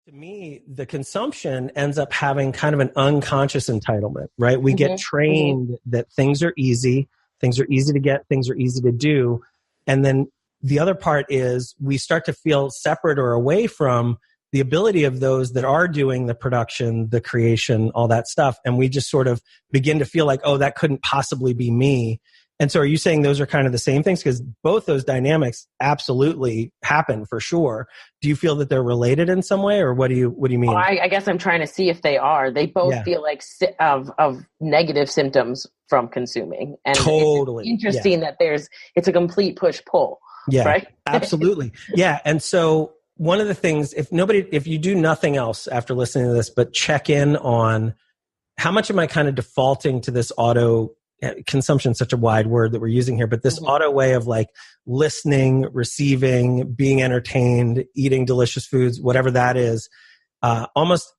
To me, the consumption ends up having kind of an unconscious entitlement, right? We get trained that things are easy to get, things are easy to do. And then the other part is we start to feel separate or away from the ability of those that are doing the production, the creation, all that stuff. And we just sort of begin to feel like, oh, that couldn't possibly be me. And so are you saying those are kind of the same things? Because both those dynamics absolutely happen for sure. Do you feel that they're related in some way, or what do you mean? Oh, I guess I'm trying to see if they are. They both feel like of negative symptoms from consuming. And totally. It's interesting that it's a complete push-pull. Yeah, right? Absolutely. Yeah. And so one of the things, if you do nothing else after listening to this, but check in on how much am I kind of defaulting to this auto consumption, such a wide word that we're using here, but this auto way of like listening, receiving, being entertained, eating delicious foods, whatever that is, almost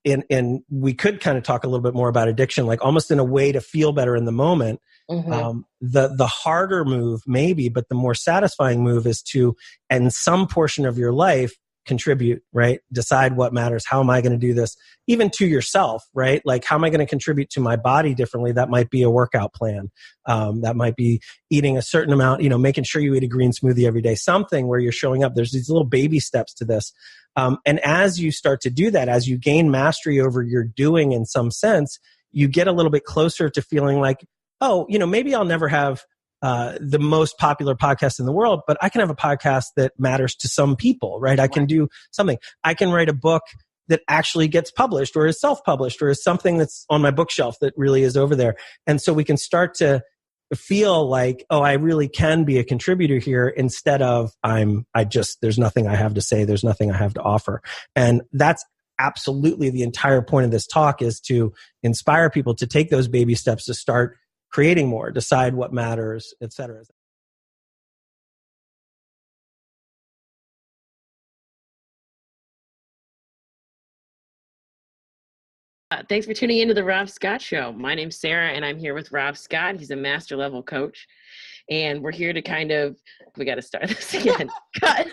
we could kind of talk a little bit more about addiction, like almost in a way to feel better in the moment. The harder move maybe, but the more satisfying move is to, in some portion of your life, contribute, right? Decide what matters. How am I going to do this? Even to yourself, right? Like, how am I going to contribute to my body differently? That might be a workout plan. That might be eating a certain amount, making sure you eat a green smoothie every day, something where you're showing up. There's these little baby steps to this. And as you start to do that, as you gain mastery over your doing in some sense, you get a little bit closer to feeling like, oh, maybe I'll never have the most popular podcast in the world, but I can have a podcast that matters to some people, right? I can do something. I can write a book that actually gets published or is self-published or is something that's on my bookshelf that really is over there. And so we can start to feel like, oh, I really can be a contributor here instead of there's nothing I have to say. There's nothing I have to offer. And that's absolutely the entire point of this talk, is to inspire people to take those baby steps to start creating more, decide what matters, et cetera. Thanks for tuning into the Rob Scott Show. My name's Sarah, and I'm here with Rob Scott. He's a master level coach. And we're here to we got to start this again. Cut.